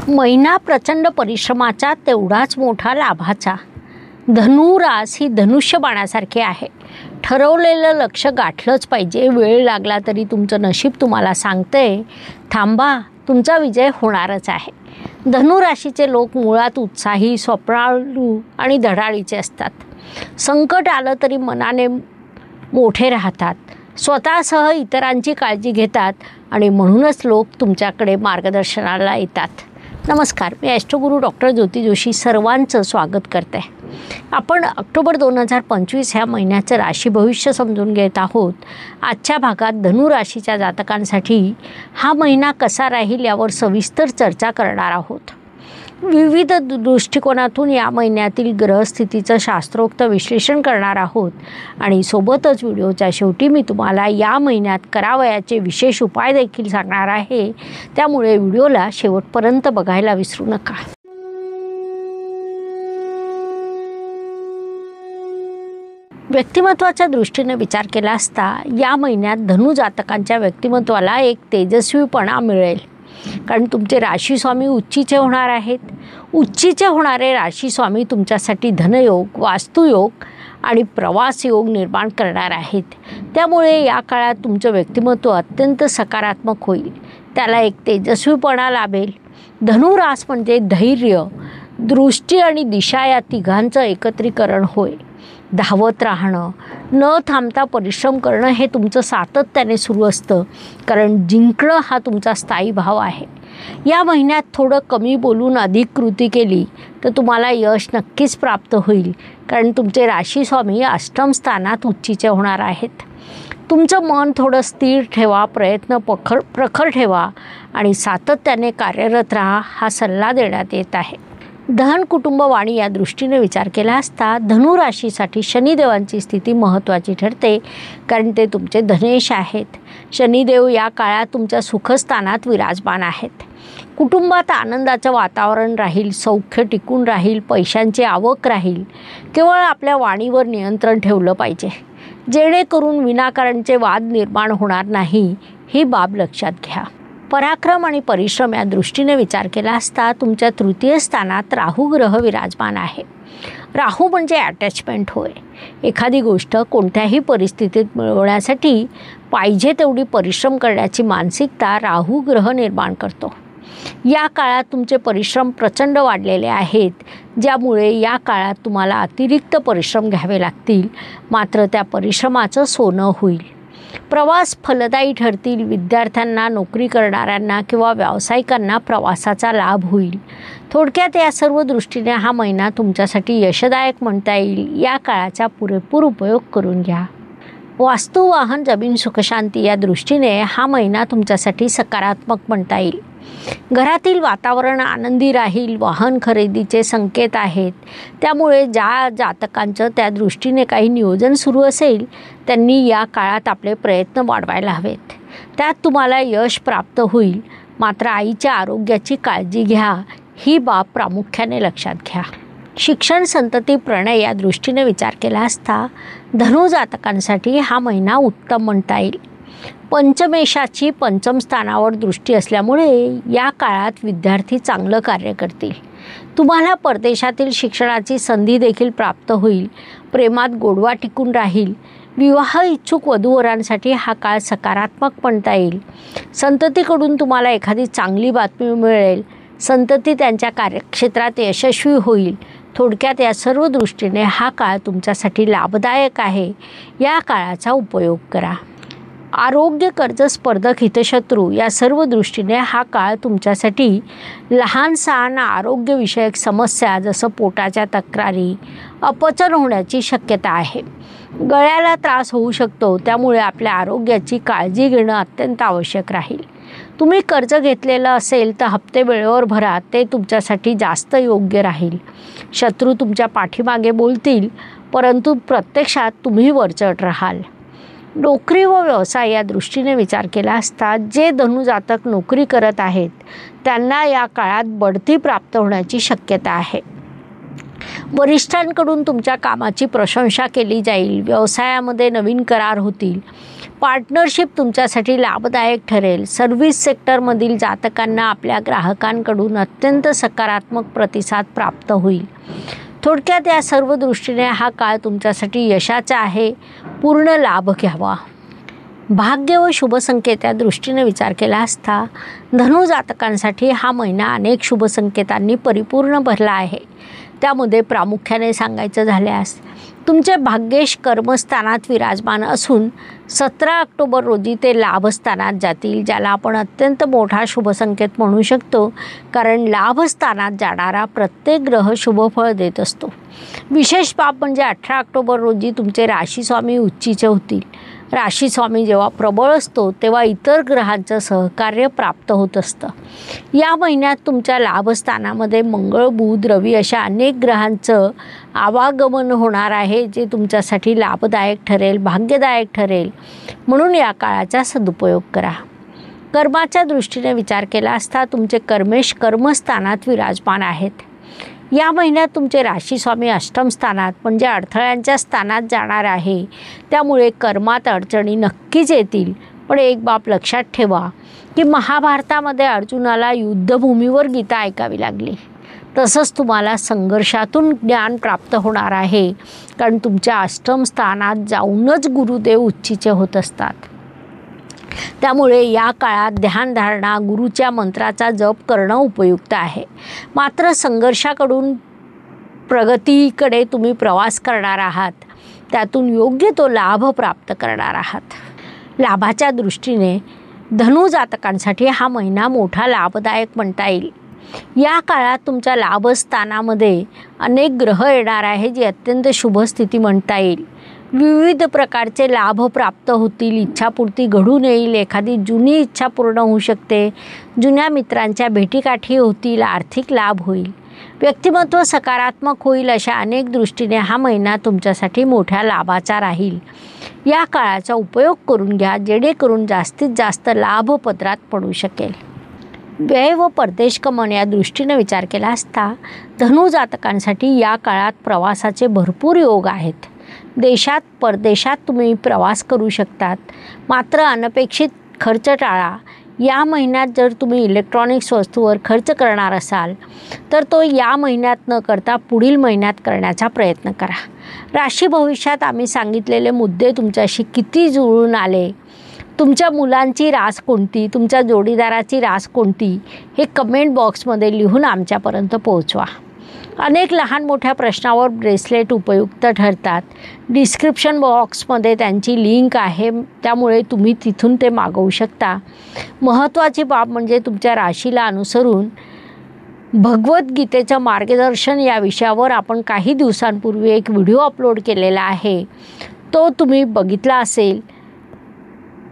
महिना प्रचंड परिश्रमाचा तेवढाच मोठा लाभाचा. धनुरास ही धनुष्यबाणासारखी आहे. ठरवलेलं लक्ष गाठलंच पाहिजे. वेळ लागला तरी तुमचं नशीब तुम्हाला सांगतंय थांबा, तुमचा विजय होणारच आहे. धनुराशीचे लोक मुळात उत्साही, स्वप्नाळू आणि धडाडीचे असतात. संकट आलं तरी मनाने मोठे राहतात. स्वतःसह इतरांची काळजी घेतात आणि म्हणूनच लोक तुमच्याकडे मार्गदर्शनाला येतात. नमस्कार, मी ॲस्ट्रोगुरू डॉक्टर ज्योती जोशी सर्वांचं स्वागत करते. आपण ऑक्टोबर 2025 ह्या महिन्याचं राशी भविष्य समजून घेत आहोत. आजच्या भागात धनुराशीच्या जातकांसाठी हा महिना कसा राहील यावर सविस्तर चर्चा करणार आहोत. विविध दृष्टिकोनातून या महिन्यातील ग्रहस्थितीचं शास्त्रोक्त विश्लेषण करणार आहोत आणि सोबतच व्हिडिओच्या शेवटी मी तुम्हाला या महिन्यात करावयाचे विशेष उपाय देखील सांगणार आहे. त्यामुळे व्हिडिओला शेवटपर्यंत बघायला विसरू नका. व्यक्तिमत्वाच्या दृष्टीने विचार केला असता या महिन्यात धनु जातकांच्या व्यक्तिमत्वाला एक तेजस्वीपणा मिळेल. कारण तुमचे राशीस्वामी उच्चीचे होणार आहेत. उच्चीचे होणारे राशीस्वामी तुमच्यासाठी धनयोग, वास्तुयोग आणि प्रवास योग निर्माण करणार आहेत. त्यामुळे या काळात तुमचं व्यक्तिमत्व अत्यंत सकारात्मक होईल. त्याला एक तेजस्वीपणा लाभेल. धनुरास म्हणजे धैर्य, दृष्टी आणि दिशा या तिघांचं एकत्रीकरण होय. धावत राहणं, न थांबता परिश्रम करणं हे तुमचं सातत्याने सुरू असतं. कारण जिंकणं हा तुमचा स्थायी भाव आहे. या महिन्यात थोडं कमी बोलून अधिक कृती केली तर तुम्हाला यश नक्कीच प्राप्त होईल. कारण तुमचे राशीस्वामी अष्टम स्थानात उच्चीचे होणार आहेत. तुमचं मन थोडं स्थिर ठेवा, प्रयत्न प्रखर ठेवा आणि सातत्याने कार्यरत राहा हा सल्ला देण्यात येत आहे. धन, कुटुंब, वाणी या दृष्टीने विचार केला असता धनुराशीसाठी शनिदेवांची स्थिती महत्त्वाची ठरते. कारण ते तुमचे धनेश आहेत. शनिदेव या काळात तुमच्या सुखस्थानात विराजमान आहेत. कुटुंबात आनंदाचं वातावरण राहील, सौख्य टिकून राहील, पैशांची आवक राहील. केवळ आपल्या वाणीवर नियंत्रण ठेवलं पाहिजे, जेणेकरून विनाकारणचे वाद निर्माण होणार नाही. ही बाब लक्षात घ्या. पराक्रम आणि परिश्रम या दृष्टीने विचार केला असता तुमच्या तृतीय स्थानात राहू ग्रह विराजमान आहे. राहू म्हणजे अटॅचमेंट होय. एखादी गोष्ट कोणत्याही परिस्थितीत मिळवण्यासाठी पाहिजे तेवढी परिश्रम करण्याची मानसिकता राहू ग्रह निर्माण करतो. या काळात तुमचे परिश्रम प्रचंड वाढलेले आहेत, ज्यामुळे या काळात तुम्हाला अतिरिक्त परिश्रम घ्यावे लागतील. मात्र त्या परिश्रमाचं सोनं होईल. प्रवास फलदायी ठरतील. विद्यार्थ्यांना, नोकरी करणाऱ्यांना किंवा व्यावसायिकांना प्रवासाचा लाभ होईल. थोडक्यात या सर्व दृष्टीने हा महिना तुमच्यासाठी यशदायक म्हणता येईल. या काळाचा पुरेपूर उपयोग करून घ्या. वास्तू, वाहन, जमीन, सुखशांती या दृष्टीने हा महिना तुमच्यासाठी सकारात्मक म्हणता येईल. घरातील वातावरण आनंदी राहील. वाहन खरेदीचे संकेत आहेत. त्यामुळे ज्या जातकांचं त्या दृष्टीने काही नियोजन सुरू असेल त्यांनी या काळात आपले प्रयत्न वाढवायला हवेत. त्यात तुम्हाला यश प्राप्त होईल. मात्र आईच्या आरोग्याची काळजी घ्या. ही बाब प्रामुख्याने लक्षात घ्या. शिक्षण, संतती, प्रणय या दृष्टीने विचार केला असता धनु जातकांसाठी हा महिना उत्तम म्हणता येईल. पंचमेशाची पंचम स्थानावर दृष्टी असल्यामुळे या काळात विद्यार्थी चांगलं कार्य करतील. तुम्हाला परदेशातील शिक्षणाची संधी देखील प्राप्त होईल. प्रेमात गोडवा टिकून राहील. विवाह इच्छुक वधूवरांसाठी हा काळ सकारात्मक म्हणता येईल. संततीकडून तुम्हाला एखादी चांगली बातमी मिळेल. संतती त्यांच्या कार्यक्षेत्रात यशस्वी होईल. थोडक्यात या सर्व दृष्टीने हा काळ तुमच्यासाठी लाभदायक आहे. या काळाचा उपयोग करा. आरोग्य, कर्ज, स्पर्धक, हितशत्रू या सर्व दृष्टीने हा काळ तुमच्यासाठी लहान सहान आरोग्यविषयक समस्या जसं पोटाच्या तक्रारी, अपचन होण्याची शक्यता आहे. गळ्याला त्रास होऊ शकतो. त्यामुळे आपल्या आरोग्याची काळजी घेणं अत्यंत आवश्यक राहील. तुम्ही कर्ज घेतलेलं असेल तर हप्ते वेळेवर भरा. ते तुमच्यासाठी जास्त योग्य राहील. शत्रू तुमच्या पाठीमागे बोलतील, परंतु प्रत्यक्षात तुम्ही वरचढ राहाल. नोकरी व व्यवसाय या दृष्टीने विचार केला असता जे धनुजातक नोकरी करत आहेत त्यांना या काळात बढती प्राप्त होण्याची शक्यता आहे. वरिष्ठांकडून तुमच्या कामाची प्रशंसा केली जाईल. व्यवसायामध्ये नवीन करार होतील. पार्टनरशिप तुमच्यासाठी लाभदायक ठरेल. सर्व्हिस सेक्टरमधील जातकांना आपल्या ग्राहकांकडून अत्यंत सकारात्मक प्रतिसाद प्राप्त होईल. थोडक्यात या सर्व दृष्टीने हा काळ तुमच्यासाठी यशाचा आहे. पूर्ण लाभ घ्यावा. भाग्य व शुभसंकेत या दृष्टीने विचार केला असता धनु जातकांसाठी हा महिना अनेक शुभसंकेतांनी परिपूर्ण भरला आहे. त्यामध्ये प्रामुख्याने सांगायचं झाल्यास तुमचे भाग्येश कर्मस्थानात विराजमान असून 17 ऑक्टोबर रोजी ते लाभस्थानात जातील, ज्याला आपण अत्यंत मोठा शुभसंकेत म्हणू शकतो, कारण लाभस्थानात जाणारा प्रत्येक ग्रह शुभफळ देत असतो. विशेष बाब म्हणजे 18 ऑक्टोबर रोजी तुमचे राशीस्वामी उच्चीचे होतील. राशीस्वामी जेव्हा प्रबळ असतो तेव्हा इतर ग्रहांचं सहकार्य प्राप्त होत असतं. या महिन्यात तुमच्या लाभस्थानामध्ये मंगळ, बुध, रवी अशा अनेक ग्रहांचं आवागमन होणार आहे, जे तुमच्यासाठी लाभदायक ठरेल, भाग्यदायक ठरेल. म्हणून या काळाचा सदुपयोग करा. कर्माच्या दृष्टीने विचार केला असता तुमचे कर्मेश कर्मस्थानात विराजमान आहेत. या महिन्यात तुमचे राशीस्वामी अष्टम स्थानात म्हणजे अडथळ्यांच्या स्थानात जाणार आहे. त्यामुळे कर्मात अडचणी नक्कीच येतील. पण एक बाब लक्षात ठेवा की महाभारतामध्ये अर्जुनाला युद्धभूमीवर गीता ऐकावी लागली. तसंच तुम्हाला संघर्षातून ज्ञान प्राप्त होणार आहे, कारण तुमच्या अष्टम स्थानात जाऊनच गुरुदेव उच्चीचे होत असतात. त्यामुळे या काळात ध्यानधारणा, गुरुच्या मंत्राचा जप करणं उपयुक्त आहे. मात्र संघर्षाकडून प्रगतीकडे तुम्ही प्रवास करणार आहात, त्यातून योग्य तो लाभ प्राप्त करणार आहात. लाभाच्या दृष्टीने धनु जातकांसाठी हा महिना मोठा लाभदायक म्हणता येईल. या काळात तुमच्या लाभस्थानामध्ये अनेक ग्रह येणार आहे, जी अत्यंत शुभ स्थिती म्हणता येईल. विविध प्रकारचे लाभ प्राप्त होतील. इच्छापूर्ती घडून येईल. एखादी जुनी इच्छा पूर्ण होऊ शकते. जुन्या मित्रांच्या भेटीगाठी होतील. आर्थिक लाभ होईल. व्यक्तिमत्व सकारात्मक होईल. अशा अनेक दृष्टीने हा महिना तुमच्यासाठी मोठ्या लाभाचा राहील. या काळाचा उपयोग करून घ्या, जेणेकरून जास्तीत जास्त लाभ पदरात पडू शकेल. व्यय व परदेश गमन या दृष्टीने विचार केला असता धनु जातकांसाठी या काळात प्रवासाचे भरपूर योग आहेत. देशात परदेशात तुम्ही प्रवास करू शकतात. मात्र अनपेक्षित खर्च टाळा. या महिन्यात जर तुम्ही इलेक्ट्रॉनिक्स वस्तूवर खर्च करणार असाल तर तो या महिन्यात न करता पुढील महिन्यात करण्याचा प्रयत्न करा. राशी भविष्यात आम्ही सांगितलेले मुद्दे तुमच्याशी किती जुळून आले, तुमच्या मुलांची रास कोणती, तुमच्या जोडीदाराची रास कोणती, हे कमेंट बॉक्समध्ये लिहून आमच्यापर्यंत पोहोचवा. अनेक लहान मोठ्या प्रश्नावर ब्रेसलेट उपयुक्त ठरतात. डिस्क्रिप्शन बॉक्समध्ये त्यांची लिंक आहे, त्यामुळे तुम्ही तिथून ते मागवू शकता. महत्त्वाची बाब म्हणजे तुमच्या राशीला अनुसरून भगवद्गीतेचं मार्गदर्शन या विषयावर आपण काही दिवसांपूर्वी एक व्हिडिओ अपलोड केलेला आहे. तो तुम्ही बघितला असेल.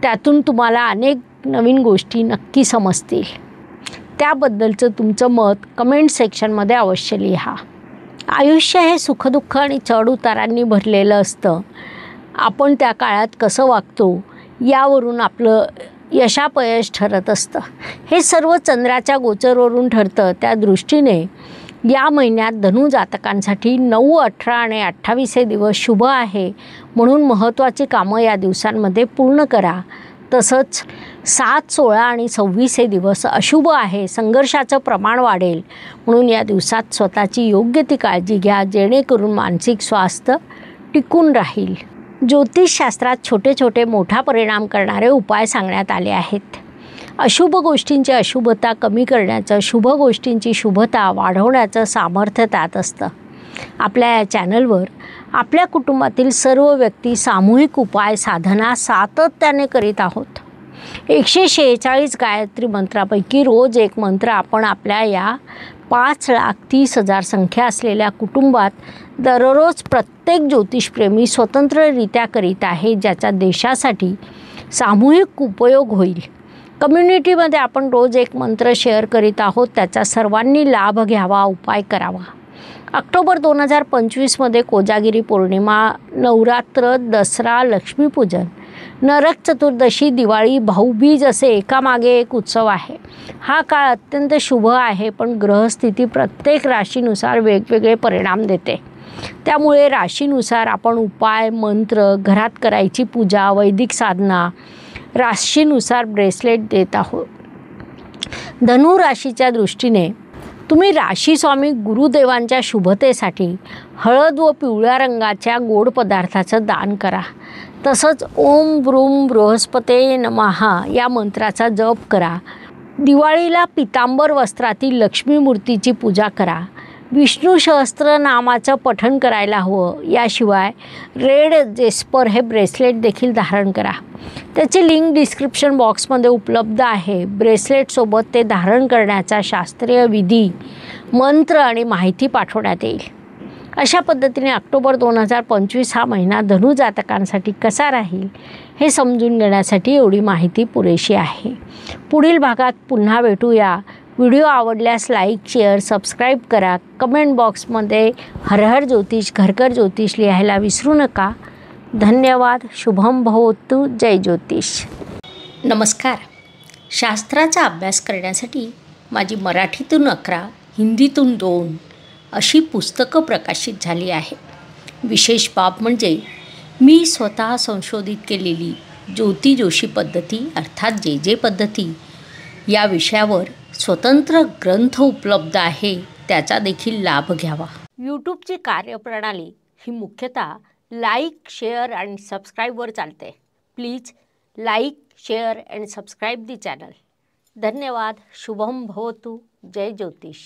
त्यातून तुम्हाला अनेक नवीन गोष्टी नक्की समजतील. त्याबद्दलचं तुमचं मत कमेंट सेक्शनमध्ये अवश्य लिहा. आयुष्य हे सुखदुःख आणि चढउतारांनी भरलेलं असतं. आपण त्या काळात कसं वागतो यावरून आपलं यशापयश ठरत असतं. हे सर्व चंद्राच्या गोचरवरून ठरतं. त्या दृष्टीने या महिन्यात धनु जातकांसाठी 9, 18 आणि 28 हे दिवस शुभ आहे. म्हणून महत्त्वाची कामं या दिवसांमध्ये पूर्ण करा. तसंच 7, 16 आणि 26 हे दिवस अशुभ आहे. संघर्षाचं प्रमाण वाढेल. म्हणून या दिवसात स्वतःची योग्य ती काळजी घ्या, जेणेकरून मानसिक स्वास्थ्य टिकून राहील. ज्योतिषशास्त्रात छोटे छोटे मोठा परिणाम करणारे उपाय सांगण्यात आले आहेत. अशुभ गोष्टींची अशुभता कमी करण्याचं, शुभ गोष्टींची शुभता वाढवण्याचं सामर्थ्य त्यात असतं. आपल्या या चॅनलवर आपल्या कुटुंबातील सर्व व्यक्ती सामूहिक उपाय साधना सातत्याने करीत आहोत. 146 गायत्री मंत्रापैकी रोज एक मंत्र आपण आपल्या या 5,30,000 संख्या असलेल्या कुटुंबात दररोज प्रत्येक ज्योतिषप्रेमी स्वतंत्ररित्या करीत आहे, ज्याचा देशासाठी सामूहिक उपयोग होईल. कम्युनिटीमध्ये आपण रोज एक मंत्र शेअर करीत आहोत. त्याचा सर्वांनी लाभ घ्यावा, उपाय करावा. ऑक्टोबर 2025 कोजागिरी पौर्णिमा, नवरात्र, दसरा, लक्ष्मीपूजन नरक चतुर्दशी, दिवाळी, भाऊबीज असे एकामागे एक उत्सव आहे. हा काळ अत्यंत शुभ आहे, पण ग्रहस्थिती प्रत्येक राशीनुसार वेगवेगळे परिणाम देते. त्यामुळे राशीनुसार आपण उपाय, मंत्र, घरात करायची पूजा, वैदिक साधना, राशीनुसार ब्रेसलेट देत आहोत. धनु राशीच्या दृष्टीने तुम्ही राशी स्वामी गुरुदेवांच्या शुभतेसाठी हळद व पिवळ्या रंगाच्या गोड पदार्थाचं दान करा. तसंच ओम ब्रूम बृहस्पते नमः या मंत्राचा जप करा. दिवाळीला पितांबर वस्त्रातील लक्ष्मी मूर्तीची पूजा करा. विष्णू सहस्त्रनामाचं पठण करायला हवं. याशिवाय रेड जेस्पर हे ब्रेसलेट देखील धारण करा. त्याची लिंक डिस्क्रिप्शन बॉक्समध्ये उपलब्ध आहे. ब्रेसलेटसोबत ते धारण करण्याचा शास्त्रीय विधी, मंत्र आणि माहिती पाठवण्यात येईल. अशा पद्धतीने ऑक्टोबर 2025 हा महिना धनु जातकांसाठी कसा राहील हे समजून घेण्यासाठी एवढी माहिती पुरेशी आहे. पुढील भागात पुन्हा भेटूया. व्हिडिओ आवडल्यास लाईक, शेअर, सबस्क्राईब करा. कमेंट बॉक्समध्ये हर हर ज्योतिष, घर घर ज्योतिष लिहायला विसरू नका. धन्यवाद. शुभम भवतु. जय ज्योतिष. नमस्कार. शास्त्राचा अभ्यास करण्यासाठी माझी मराठीतून 11, हिंदीतून 2 अशी पुस्तकं प्रकाशित झाली आहे. विशेष बाब म्हणजे मी स्वतः संशोधित केलेली ज्योती जोशी पद्धती अर्थात जे पद्धती या विषयावर स्वतंत्र ग्रंथ उपलब्ध आहे. त्याचा देखील लाभ घ्यावा. यूट्यूबची कार्यप्रणाली ही मुख्यतः लाईक, शेअर आणि सबस्क्राईबवर चालते. Please like, share and subscribe the channel. धन्यवाद. शुभम भवतु. जय ज्योतिष.